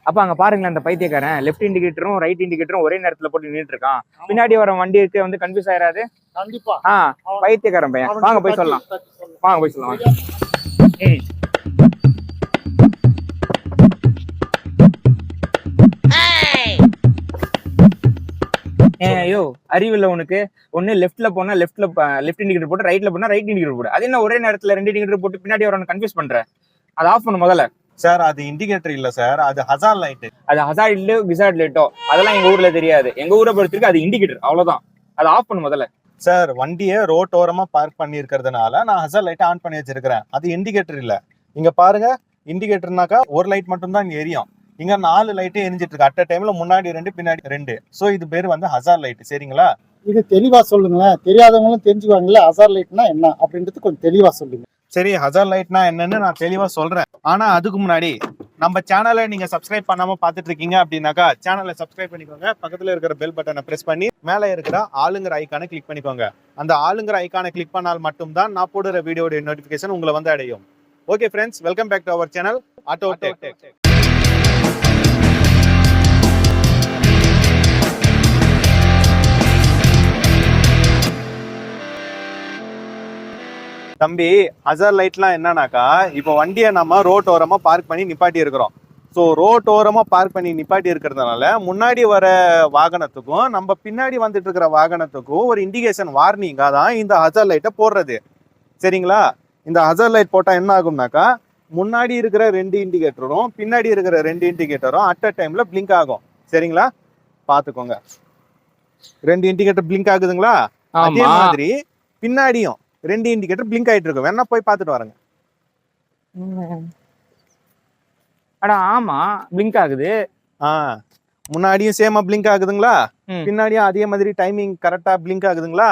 அப்ப அங்க பாருங்களேன், அந்த பைத்தியக்காரன் லெஃப்ட் இண்டிகேட்டரும் ரைட் இண்டிகேட்டரும் ஒரே நேரத்துல போட்டு நின்றுட்டு இருக்கான். பின்னாடி வர வண்டிக்கு வந்து கன்ஃபியூஸ் ஆயிராது? கண்டிப்பா. பைத்தியக்காரன் பையன். வாங்க போய் சொல்லலாம். வாங்க போய் சொல்லலாம். ஐயோ அறிவில்ல உனக்கு? ஒண்ணு லெஃப்ட்ல போனா லெஃப்ட் இண்டிகேட்டர் போட்டு, ரைட்ல போனா ரைட் இண்டிகேட்டர் போடு. அது என்ன ஒரே நேரத்துல ரெண்டு இண்டிகேட்டர் போட்டு பின்னாடி வரவன கன்ஃபியூஸ் பண்ற? அதை ஆஃப் பண்ணு முதல்ல. சார் அது இண்டிகேட்டர் இல்ல சார், அது ஹசார்ட் லைட். அது ஹசார்ட் இல்ல கிசார்ட் லைட்டோ அதெல்லாம் எங்க ஊர்ல தெரியாது. எங்க ஊரை பொறுத்திருக்கு அது இண்டிகேட்டர், அவ்வளவுதான். அதை ஆஃப் பண்ணு முதல்ல. சார் வண்டியை ரோட் ஓரமா பார்க் பண்ணி இருக்கிறதுனால நான் ஹசார்ட் லைட் ஆன் பண்ணி வச்சிருக்கிறேன். அது இண்டிகேட்டர் இல்ல. இங்க பாருங்க, இண்டிகேட்டர்னாக்கா ஒரு லைட் மட்டும் தான் இங்க எரியும். இங்க 4 லைட்டே எரிஞ்சிட்டு இருக்கு. அட் டைம்ல முன்னாடி 2 பின்னாடி 2. சோ இது பேர் வந்து ஹசார்ட் லைட். சரிங்களா? இது தெளிவா சொல்லுங்களேன், தெரியாதவங்களும் தெரிஞ்சுக்குவாங்கல்ல ஹசார்ட் லைட்னா என்ன அப்படின்றது கொஞ்சம் தெளிவா சொல்லுங்க. சரி, ஹசார்ட் லைட்னா என்னன்னு நான் தெளிவா சொல்றேன். ஆனா அதுக்கு முன்னாடி நம்ம சேனலை நீங்க சப்ஸ்கிரைப் பண்ணாம பாத்துட்டு இருக்கீங்க அப்படின்னாக்கா சேனலை சப்ஸ்கிரைப் பண்ணிக்கோங்க. பக்கத்துல இருக்கிற பெல் பட்டனை பிரஸ் பண்ணி மேல இருக்கிற ஆளுங்கிற ஐக்கானை கிளிக் பண்ணிக்கோங்க. அந்த ஆளுங்கிற ஐக்கானை கிளிக் பண்ணால் மட்டும்தான் நான் போடுற வீடியோட நோட்டிபிகேஷன் உங்களை வந்து அடையும். Okay friends, welcome back to our channel auto tech. தம்பி, ஹசார்ட் லைட்லாம் என்னன்னாக்கா, இப்போ வண்டியை நம்ம ரோட் ஓரமா பார்க் பண்ணி நிப்பாட்டி இருக்கிறோம். ஸோ ரோட் ஓரமா பார்க் பண்ணி நிப்பாட்டி இருக்கிறதுனால முன்னாடி வர வாகனத்துக்கும் நம்ம பின்னாடி வந்துட்டு இருக்கிற வாகனத்துக்கும் ஒரு இண்டிகேஷன் வார்னிங்காக தான் இந்த ஹசார்ட் லைட்டை போடுறது. சரிங்களா? இந்த ஹசார்ட் லைட் போட்டால் என்ன ஆகும்னாக்கா, முன்னாடி இருக்கிற 2 இண்டிகேட்டரும் பின்னாடி இருக்கிற 2 இண்டிகேட்டரும் அட் அ டைம்ல பிளிங்க் ஆகும். சரிங்களா? பார்த்துக்கோங்க, 2 இண்டிகேட்டர் பிளிங்க் ஆகுதுங்களா? அதே மாதிரி பின்னாடியும் 2 இண்டிகேட்டர் பிளிங்க் ஆயிட்டு இருக்கும். வேணா போய் பார்த்துட்டு வரேங்க. ஆமா, பிளிங்க் ஆகுது. முன்னாடியும் சேமா பிளிங்க் ஆகுதுங்களா? பின்னாடியும் அதே மாதிரி டைமிங் கரெக்டா பிளிங்க் ஆகுதுங்களா?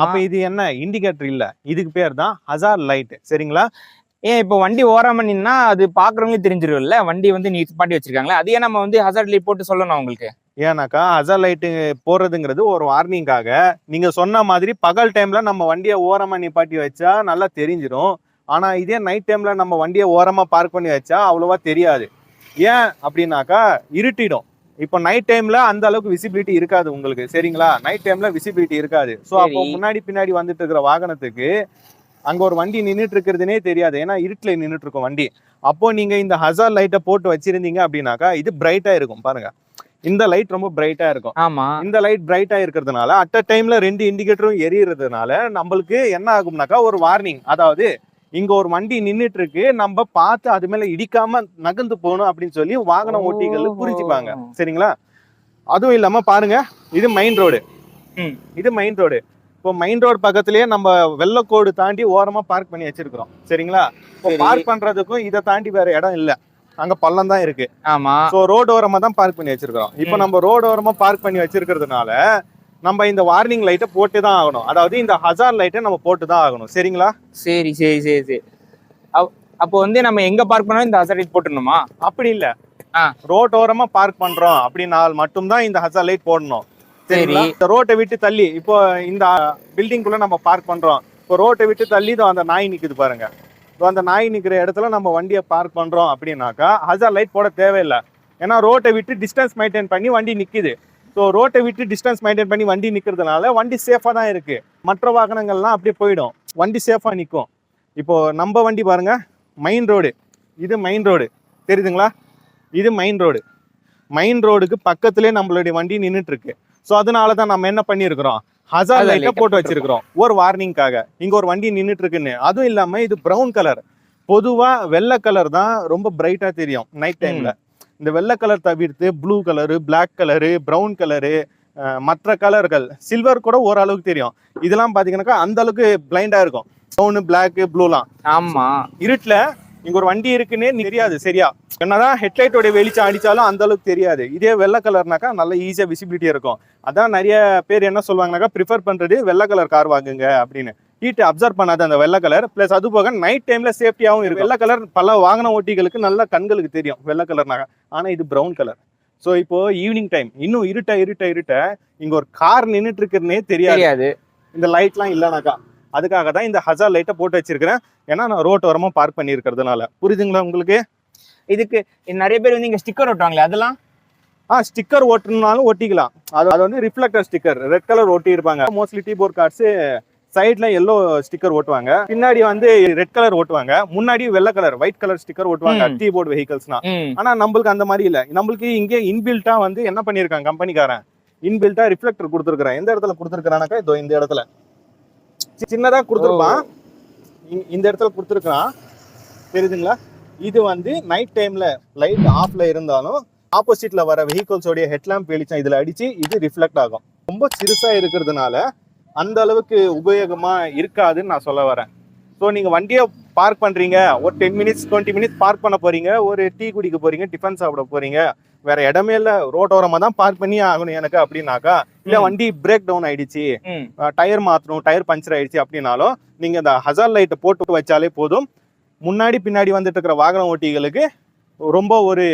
அப்ப இது என்ன இண்டிகேட்டர் இல்ல, இதுக்கு பேர் தான் ஹசார்ட் லைட். சரிங்களா? ஏன் இப்போ வண்டி ஓராம நின்னா அது பாக்குறவங்களுக்கு தெரிஞ்சிரும்ல வண்டி வந்து நீ பாட்டி வச்சிருக்காங்களா? அதையே நம்ம வந்து ஹசார்ட் லைட் போட்டு சொல்லணும் அவங்களுக்கு. ஏன்னாக்கா ஹசார்ட் லைட் போடுறதுங்கிறது ஒரு வார்னிங்காக. நீங்க சொன்ன மாதிரி பகல் டைம்ல நம்ம வண்டியை ஓரமா நிப்பாட்டி வச்சா நல்லா தெரிஞ்சிடும். ஆனா இதே நைட் டைம்ல நம்ம வண்டியை ஓரமா பார்க் பண்ணி வச்சா அவ்வளவா தெரியாது. ஏன் அப்படின்னாக்கா, இருட்டிடும். இப்போ நைட் டைம்ல அந்த அளவுக்கு விசிபிலிட்டி இருக்காது உங்களுக்கு. சரிங்களா? நைட் டைம்ல விசிபிலிட்டி இருக்காது. ஸோ அப்போ முன்னாடி பின்னாடி வந்துட்டு இருக்கிற வாகனத்துக்கு அங்க ஒரு வண்டி நின்றுட்டு இருக்கிறதுனே தெரியாது. ஏன்னா இருட்டுல நின்றுட்டு இருக்கும் வண்டி. அப்போ நீங்க இந்த ஹசார்ட் லைட்டை போட்டு வச்சிருந்தீங்க அப்படின்னாக்கா இது பிரைட்டா இருக்கும். பாருங்க, இந்த லைட் ரொம்ப பிரைட்டா இருக்கும். ஆமா, இந்த லைட் பிரைட்டா இருக்கிறதுனால அட் அ டைம்ல 2 இண்டிகேட்டரும் எரியறதுனால நம்மளுக்கு என்ன ஆகும்னாக்கா ஒரு வார்னிங். அதாவது இங்க ஒரு வண்டி நின்றுட்டு இருக்கு, நம்ம பார்த்து அது மேல இடிக்காம நகர்ந்து போகணும் அப்படின்னு சொல்லி வாகன ஓட்டிகள் புரிஞ்சுப்பாங்க. சரிங்களா? அதுவும் இல்லாம பாருங்க, இது மெயின் ரோடு. இது மெயின் ரோடு. இப்போ மெயின் ரோடு பக்கத்திலேயே நம்ம வெள்ளக்கோடு தாண்டி ஓரமா பார்க் பண்ணி வச்சிருக்கிறோம். சரிங்களா? இப்போ பார்க் பண்றதுக்கும் இதை தாண்டி வேற இடம் இல்ல, அங்க பள்ளம் தான் இருக்கு. ஆமா. சோ ரோடு ஓரமா தான் பார்க் பண்ணி வச்சிருக்கிறோம். இப்போ நம்ம ரோடு ஓரமா பார்க் பண்ணி வச்சிருக்கிறதுனால நம்ம இந்த வார்னிங் லைட்டை போட்டு தான் ஆகணும். அதாவது இந்த ஹசார்ட் லைட்டை நம்ம போட்டு தான் ஆகணும். சரிங்களா? சரி சரி சரி சரி. அப்போ வந்து நம்ம எங்க பார்க் பண்ணாலும் இந்த ஹசார்ட் லைட் போட்டுணுமா? அப்படி இல்ல, ரோட் ஓரமா பார்க் பண்றோம் அப்படின்னால் மட்டும்தான் இந்த ஹசார்ட் லைட் போடணும். சரிங்களா? இந்த ரோட்டை விட்டு தள்ளி, இப்போ இந்த பில்டிங் குள்ள நம்ம பார்க் பண்றோம். இப்போ ரோட்டை விட்டு தள்ளி அந்த நாய் நிக்குது பாருங்க. அந்த நாய் நிக்கிற இடத்துல நம்ம வண்டியை பார்க் பண்றோம் அப்படின்னாக்கா ஹசார்ட் லைட் போட தேவையில்லை. ஏன்னா ரோட்டை விட்டு டிஸ்டன்ஸ் மெயின்டைன் பண்ணி வண்டி நிக்குது. ஸோ ரோட்டை விட்டு டிஸ்டன்ஸ் மெயின்டைன் பண்ணி வண்டி நிற்கிறதுனால வண்டி சேஃபாக தான் இருக்கு. மற்ற வாகனங்கள்லாம் அப்படியே போயிடும், வண்டி சேஃபாக நிற்கும். இப்போ நம்ம வண்டி பாருங்க, மெயின் ரோடு. இது மெயின் ரோடு தெரியுதுங்களா? இது மெயின் ரோடு. மெயின் ரோடுக்கு பக்கத்துலேயே நம்மளுடைய வண்டி நின்றுட்டு இருக்கு. ஸோ அதனால தான் நம்ம என்ன பண்ணியிருக்கிறோம், ஹசார்ட் லைட்டை போட்டு வச்சிருக்கிறோம் ஒரு வார்னிங்காக. இங்க ஒரு வண்டி நின்றுட்டு இருக்குன்னு. அதுவும் இல்லாம இது ப்ரௌன் கலர். பொதுவா வெள்ளை கலர் தான் ரொம்ப பிரைட்டா தெரியும் நைட் டைம்ல. இந்த வெள்ளை கலர் தவிர்த்து blue colour, black colour, brown colour, மற்ற கலர்கள், சில்வர் கூட ஓரளவுக்கு தெரியும். இதெல்லாம் பாத்தீங்கன்னாக்கா அந்த அளவுக்கு பிளைண்டா இருக்கும். ப்ரௌனு, பிளாக், ப்ளூலாம். ஆமா, இருட்டுல இங்க ஒரு வண்டி இருக்குன்னே தெரியாது. சரியா? என்னதான் ஹெட்லைட்டோட வெளிச்சம் அடிச்சாலும் அந்த அளவுக்கு தெரியாது. இதே வெள்ளை கலர்னாக்கா நல்ல ஈஸியா விசிபிலிட்டியா இருக்கும். அதான் நிறைய பேர் என்ன சொல்லுவாங்கனாக்கா, ப்ரிஃபர் பண்றது வெள்ளை கலர் கார் வாங்குங்க அப்படின்னு. ஹீட் அப்சர்வ் பண்ணாத அந்த வெள்ளை கலர். பிளஸ் அது போக நைட் டைம்ல சேஃப்டியாகவும் இருக்கும். வெள்ளை கலர் பல வாகன ஓட்டிகளுக்கு நல்ல கண்களுக்கு தெரியும் வெள்ளை கலர்னாக. ஆனா இது ப்ரௌன் கலர். ஸோ இப்போ ஈவினிங் டைம் இன்னும் இருட்ட இங்க ஒரு கார் நின்றுட்டு இருக்குன்னே தெரியாது இந்த லைட்லாம் இல்லைனாக்கா. அதுக்காக தான் இந்த ஹசார்ட் லைட்டை போட்டு வச்சிருக்கிறேன். ஏன்னா நான் ரோட் ஓரமா பார்க் பண்ணி இருக்கிறதுனால. புரியுதுங்களா உங்களுக்கு? இதுக்கு நிறைய பேர் வந்து இங்க ஸ்டிக்கர் ஒட்டுவாங்களே அதெல்லாம்? ஸ்டிக்கர் ஒட்டணும்னாலும் ஒட்டிக்கலாம். அது வந்து ரிஃப்ளெக்டர் ஸ்டிக்கர் ரெட் கலர் ஒட்டி இருப்பாங்க. மோஸ்ட்லி டீபோர்ட் கார்ட்ஸ் சைட்ல எல்லோ ஸ்டிக்கர் ஓட்டுவாங்க, பின்னாடி வந்து ரெட் கலர் ஓட்டுவாங்க, முன்னாடி வெள்ளை கலர் ஒயிட் கலர் ஸ்டிக்கர் ஓட்டுவாங்க டீபோர்ட் வெஹிக்கல்ஸ்னா. ஆனா நம்மளுக்கு அந்த மாதிரி இல்ல. நம்மளுக்கு இங்கே இன்பில்ட்டா வந்து என்ன பண்ணிருக்காங்க கம்பெனிக்காரன், இன்பில்ட்டா ரிஃப்ளெக்டர் கொடுத்துருக்கான். எந்த இடத்துல கொடுத்துருக்கானாக்கா இதோ இந்த இடத்துல சின்னதா கொடுத்துருப்பான். இந்த இடத்துல கொடுத்துருக்கான், தெரியுதுங்களா? இது வந்து நைட் டைம்ல லைட் ஆஃப்ல இருந்தாலும் ஆப்போசிட்ல வர வெஹிக்கல்ஸோடைய ஹெட்லாம்ப் வெளிச்சம் இதுல அடிச்சு இது ரிஃப்ளெக்ட் ஆகும். ரொம்ப சிறுசா இருக்கிறதுனால அந்த அளவுக்கு உபயோகமா இருக்காதுன்னு நான் சொல்ல வரேன். ஸோ நீங்க வண்டியை பார்க் பண்றீங்க, ஒரு 10 மினிட்ஸ் 20 மினிட்ஸ் பார்க் பண்ண போறீங்க, ஒரு டீ குடிக்க போறீங்க, டிஃபன் சாப்பிட போறீங்க, வேற இடமே இல்ல, ரோட்டோரமா தான் பார்க் பண்ணி ஆகணும் எனக்கு அப்படின்னாக்கா, இல்ல வண்டி பிரேக் டவுன் ஆயிடுச்சு, டயர் மாத்தணும், டயர் பஞ்சர் ஆயிடுச்சு அப்படின்னாலும் நீங்க இந்த ஹசார்ட் லைட்டை போட்டு வச்சாலே போதும். முன்னாடி பின்னாடி வந்துட்டு இருக்கிற வாகன ஓட்டிகளுக்கு ரொம்ப ஒரு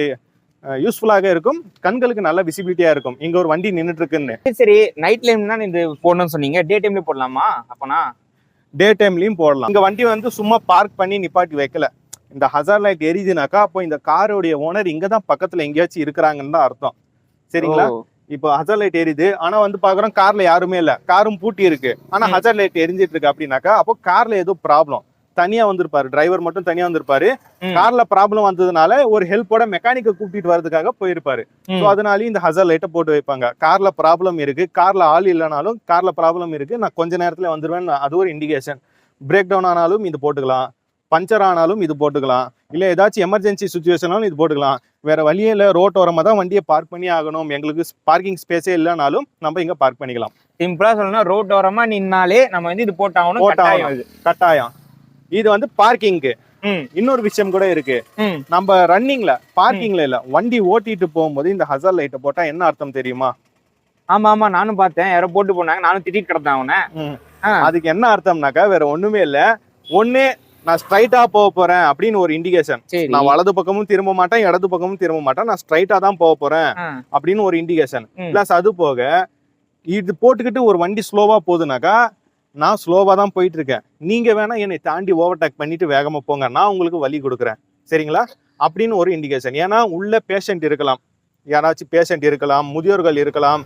யூஸ்ஃபுல்லாக இருக்கும், கண்களுக்கு நல்ல விசிபிலிட்டியா இருக்கும் இங்க ஒரு வண்டி நின்றுட்டு இருக்குன்னு. சரி, நைட் டைம் தான் இது போடணும்னு சொன்னீங்க, டே டைம்ல போடலாமா? அப்பனா டே டைம்லயும் போடலாம். இங்க வண்டி வந்து சும்மா பார்க் பண்ணி நிப்பாட்டி வைக்கல. இந்த ஹசார்ட் லைட் எரியுதுனாக்கா அப்போ இந்த காரோடைய ஓனர் இங்கதான் பக்கத்துல எங்கேயாச்சும் இருக்கிறாங்கன்னு தான் அர்த்தம். சரிங்களா? இப்போ ஹசார்ட் லைட் எரியுது, ஆனா வந்து பாக்குறோம் கார்ல யாருமே இல்ல, காரும் பூட்டி இருக்கு, ஆனா ஹசார்ட் லைட் எரிஞ்சிட்டு இருக்கு அப்படின்னாக்கா அப்போ கார்ல ஏதோ ப்ராப்ளம், தனியா வந்திருப்பாரு, டிரைவர் மட்டும் தனியா வந்திருப்பாரு, கார்ல ப்ராப்ளம் வந்ததுனால ஒரு ஹெல்ப்போட மெக்கானிக்கை கூப்பிட்டு வரதுக்காக போயிருப்பாரு. ஸோ அதனாலயும் இந்த ஹசார்ட் லைட்டை போட்டு வைப்பாங்க. கார்ல ப்ராப்ளம் இருக்கு, கார்ல ஆள் இல்லைனாலும் கார்ல ப்ராப்ளம் இருக்கு, நான் கொஞ்ச நேரத்துல வந்துருவேன், அது ஒரு இண்டிகேஷன். பிரேக் டவுன் ஆனாலும் இது போட்டுக்கலாம், பஞ்சர் ஆனாலும் இது போட்டுக்கலாம், இல்ல ஏதாச்சும் எமர்ஜென்சி சுச்சுவேஷனாலும் இது போட்டுக்கலாம். வேற வழியே இல்ல, ரோட்டோரமா தான் வண்டியை பார்க் பண்ணி ஆகணும், எங்களுக்கு பார்க்கிங் ஸ்பேஸே இல்லைனாலும் நம்ம இங்க பார்க் பண்ணிக்கலாம். சிம்பிளா சொல்லணும்னா ரோட்டோரமா நின்னாலே நம்ம வந்து இது போட்டாகணும், கட்டாயம். இது வந்து பார்க்கிங்க்கு. இன்னொரு விஷயம் கூட இருக்கு, நம்ம ரன்னிங்ல பார்க்கிங்ல இல்ல, வண்டி ஓட்டிட்டு போகும்போது இந்த ஹசார்ட் லைட்டை போட்டா என்ன அர்த்தம் தெரியுமா? ஆமா ஆமா, நானும் பார்த்தேன், யாரோ போட்டு போனாங்க, நானும் திட்டிட்டு கிடந்தேன் அவனை. அதுக்கு என்ன அர்த்தம்னாக்கா வேற ஒண்ணுமே இல்ல, ஒண்ணு நான் ஸ்ட்ரைட்டா போக போறேன் அப்படின்னு ஒரு இண்டிகேஷன். நான் வலது பக்கமும் திரும்ப மாட்டேன், இடது பக்கமும் திரும்ப மாட்டேன், நான் ஸ்ட்ரைட்டா தான் போக போறேன் அப்படின்னு ஒரு இண்டிகேஷன். பிளஸ் அது போக இது போட்டுக்கிட்டு ஒரு வண்டி ஸ்லோவா போகுதுனாக்கா நான் ஸ்லோவா தான் போயிட்டு இருக்கேன், நீங்க வேணா என்னை தாண்டி ஓவர்டேக் பண்ணிட்டு வேகமா போங்க, நான் உங்களுக்கு வழி கொடுக்குறேன், சரிங்களா? அப்படின்னு ஒரு இண்டிகேஷன். ஏன்னா உள்ள பேஷண்ட் இருக்கலாம், யாராச்சும் பேஷண்ட் இருக்கலாம், முதியோர்கள் இருக்கலாம்,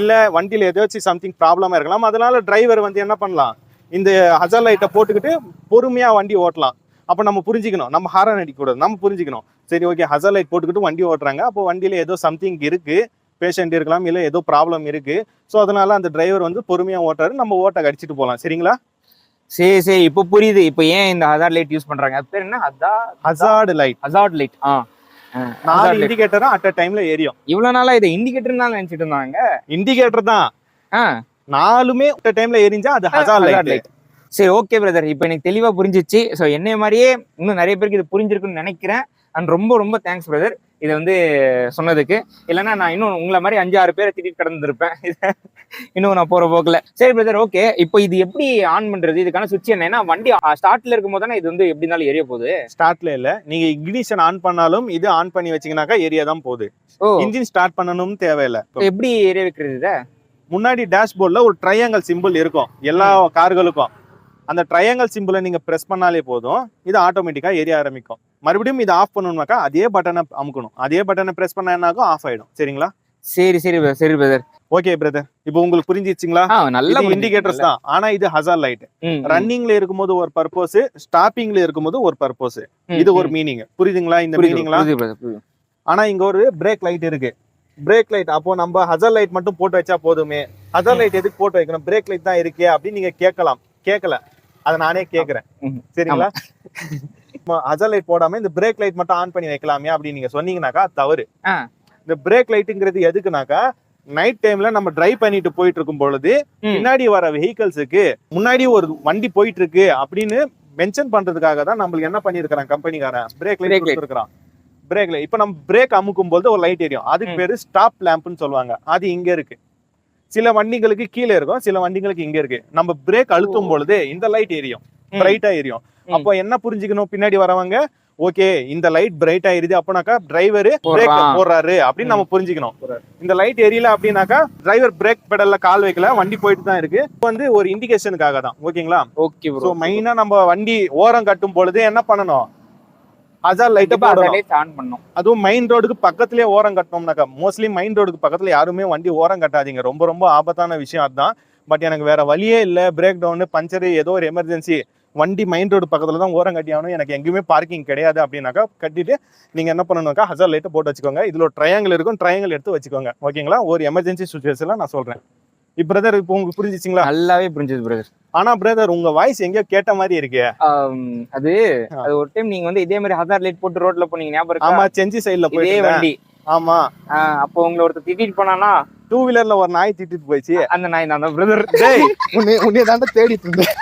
இல்ல வண்டியில ஏதாச்சும் சம்திங் ப்ராப்ளமா இருக்கலாம். அதனால டிரைவர் வந்து என்ன பண்ணலாம், இந்த ஹசார்ட் லைட்டை போட்டுக்கிட்டு பொறுமையா வண்டி ஓட்டலாம். அப்ப நம்ம புரிஞ்சுக்கணும், நம்ம ஹாரன் அடிக்க கூடாது, நம்ம புரிஞ்சுக்கணும், சரி ஓகே ஹசார்ட் லைட் போட்டுக்கிட்டு வண்டி ஓட்டுறாங்க, அப்போ வண்டியில ஏதோ சம்திங் இருக்கு, பேஷண்ட் இருக்கலாம், இல்ல ஏதோ ப்ராப்ளம் இருக்கு, ஸோ அதனால அந்த டிரைவர் வந்து பொறுமையா ஓட்டாரு, நம்ம ஓட்ட அடிச்சுட்டு போகலாம், சரிங்களா? சரி இப்போ புரியுது, இப்போ ஏன் இந்த ஹசார்ட் லைட் யூஸ் பண்றாங்க. அது பேர் என்ன? Hazard light. Hazard light. 4 இண்டிகேட்டரும் அட் அ டைம்ல எரியும். இவ்வளவு நாளா இதை இண்டிகேட்டர்னால நினைச்சிட்டு இருந்தாங்க. இண்டிகேட்டர் தான், 4மே அட் அ டைம்ல எரிஞ்சா அது ஹசார்ட் லைட். சரி ஓகே பிரதர், இப்போ எனக்கு தெளிவா புரிஞ்சிச்சு. ஸோ என்னைய மாதிரியே இன்னும் நிறைய பேருக்கு இது புரிஞ்சிருக்குன்னு நினைக்கிறேன். அண்ட் ரொம்ப ரொம்ப தேங்க்ஸ் பிரதர் இதை வந்து சொன்னதுக்கு. இல்லைன்னா நான் இன்னும் உங்களை மாதிரி 5-6 பேரை திட்டிட்டு கடந்திருப்பேன் இன்னும் நான் போற போக்குல. சரி பிரதர், ஓகே, இப்போ இது எப்படி ஆன் பண்றது, இதுக்கான சுவிட்ச் என்ன? ஏன்னா வண்டி ஸ்டார்ட்ல இருக்கும் போது தானே இது வந்து எப்படி இருந்தாலும் எரிய போகுது. ஸ்டார்ட்ல இல்ல, நீங்க இக்னிஷன் ஆன் பண்ணாலும் இது ஆன் பண்ணி வச்சீங்கன்னாக்கா எரிய தான் போகுது. இன்ஜின் ஸ்டார்ட் பண்ணணும்னு தேவையில்லை. எப்படி எரிய வைக்கிறது இதை? முன்னாடி டேஷ்போர்ட்ல ஒரு ட்ரையாங்கிள் சிம்பிள் இருக்கும் எல்லா கார்களுக்கும். அந்த ட்ரையாங்கிள் சிம்பிளை நீங்க பிரஸ் பண்ணாலே போதும், இது ஆட்டோமேட்டிக்கா எரிய ஆரம்பிக்கும். மறுபடியும் இதை ஆஃப் பண்ணணும்னாக்கா அதே பட்டனை அமுக்கணும், அதே பட்டனை பிரஸ் பண்ணாக்கும் ஆஃப் ஆயிடும், சரிங்களா? சரி பிரதர். ஓகே பிரதர், இப்போ உங்களுக்கு புரிஞ்சிச்சுங்களா? நல்ல இண்டிகேட்டர்ஸ் தான், ஆனா இது ஹசார்ட் லைட். ரன்னிங்ல இருக்கும்போது ஒரு பர்பஸ், ஸ்டாப்பிங்ல இருக்கும்போது ஒரு பர்பஸ், இது ஒரு மீனிங். புரியுதுங்களா இந்த மீனிங்ல? ஆனா இங்க ஒரு பிரேக் லைட் இருக்கு, பிரேக் லைட். அப்போ நம்ம ஹசார்ட் லைட் மட்டும் போட்டு வச்சா போதுமே, ஹசார்ட் லைட் எதுக்கு போட்டு வைக்கணும், பிரேக் லைட் தான் இருக்கே அப்படின்னு நீங்க கேட்கலாம். கேட்கல, அதை நானே கேட்கிறேன், சரிங்களா? ஹசார்ட் லைட் போடாம இந்த பிரேக் லைட் மட்டும் ஆன் பண்ணி வைக்கலாமே அப்படின்னு நீங்க சொன்னீங்கன்னாக்கா தவறு. இந்த பிரேக் லைட்டுங்கிறது எதுக்குனாக்கா நைட் டைம்ல நம்ம டிரைவ் பண்ணிட்டு போயிட்டு இருக்கும் பொழுது முன்னாடி வர வெஹிக்கல்ஸுக்கு முன்னாடி ஒரு வண்டி போயிட்டு இருக்கு அப்படின்னு மென்ஷன் பண்றதுக்காக தான் நம்மளுக்கு என்ன பண்ணிருக்கான் கம்பெனிக்காரன், பிரேக் லைட் கொடுத்துருக்கான். பிரேக் லைட், இப்ப நம்ம பிரேக் அமுக்கும் போது ஒரு லைட் எரியும், அதுக்கு பேரு ஸ்டாப் லேம்ப்னு சொல்லுவாங்க. அது இங்க இருக்கு, சில வண்டிகளுக்கு கீழே இருக்கும், சில வண்டிகளுக்கு இங்க இருக்கு. நம்ம பிரேக் அழுத்தும் பொழுது இந்த லைட் எரியும், பிரைட்டா எரியும். அப்போ என்ன புரிஞ்சுக்கணும், பின்னாடி வரவங்க ஓகே இந்த லைட் பிரைட் ஆயிருது அப்படின்னாக்கா டிரைவர் பிரேக் போடுறாரு அப்படின்னு நம்ம புரிஞ்சுக்கணும். இந்த லைட் எரியல அப்படின்னாக்கா டிரைவர் பிரேக் பெடல்ல கால் வைக்கல, வண்டி போயிட்டு தான் இருக்கு. வந்து ஒரு இண்டிகேஷனுக்காக தான், ஓகேங்களா? ஓகே. ஸோ மெயினா நம்ம வண்டி ஓரம் கட்டும் பொழுது என்ன பண்ணணும், ஹசார்ட் லைட்டை போடணும். லைட் ஆன் பண்ணணும். அதுவும் மெயின் ரோடுக்கு பக்கத்துலயே ஓரம் கட்டணும்னாக்கா, மோஸ்ட்லி மெயின் ரோடுக்கு பக்கத்துல யாருமே வண்டி ஓரம் கட்டாதீங்க. ரொம்ப ரொம்ப ஆபத்தான விஷயம் அதுதான். பட் எனக்கு வேற வழியே இல்லை, பிரேக் டவுனு, பஞ்சரு, ஏதோ ஒரு எமர்ஜென்சி, வண்டி மெயின் ரோடு பக்கத்துல தான் ஓரம் கட்டி ஆகணும், எனக்கு எங்கேயுமே பார்க்கிங் கிடையாது அப்படின்னாக்கா கட்டிட்டு நீங்க என்ன பண்ணணும்க்கா, ஹசார்ட் லைட்டை போட்டு வச்சுக்கோங்க. இதுல ஒரு ட்ரையாங்கிள் இருக்கும், ட்ரையாங்கிள் எடுத்து வச்சுக்கோங்க. ஓகேங்களா? ஒரு எமர்ஜென்சி சுச்சுவேஷன்ல நான் சொல்றேன். பிரதர் இப்போ உங்களுக்கு புரிஞ்சிச்சிங்களா? நல்லாவே புரிஞ்சது பிரதர். ஆனா பிரதர் உங்க வாய்ஸ் எங்கேயோ கேட்ட மாதிரி இருக்கு. அது ஒரு டைம் நீங்க வந்து இதே மாதிரி ஹசார்ட் லைட் போட்டு ரோட்ல போனீங்க, ஞாபகம் இருக்கா? ஆமா, செஞ்சி சைடுல இதே போய் வண்டி. ஆமா, அப்போ உங்களை ஒருத்தர் திட்டிட்டு போனானா, 2 வீலர்ல ஒரு நாய் திட்டிட்டு போயிடுச்சு. அந்த நாய் நான் தான் பிரதர். உன்னை தாண்ட தேடிட்டு இருந்தேன்.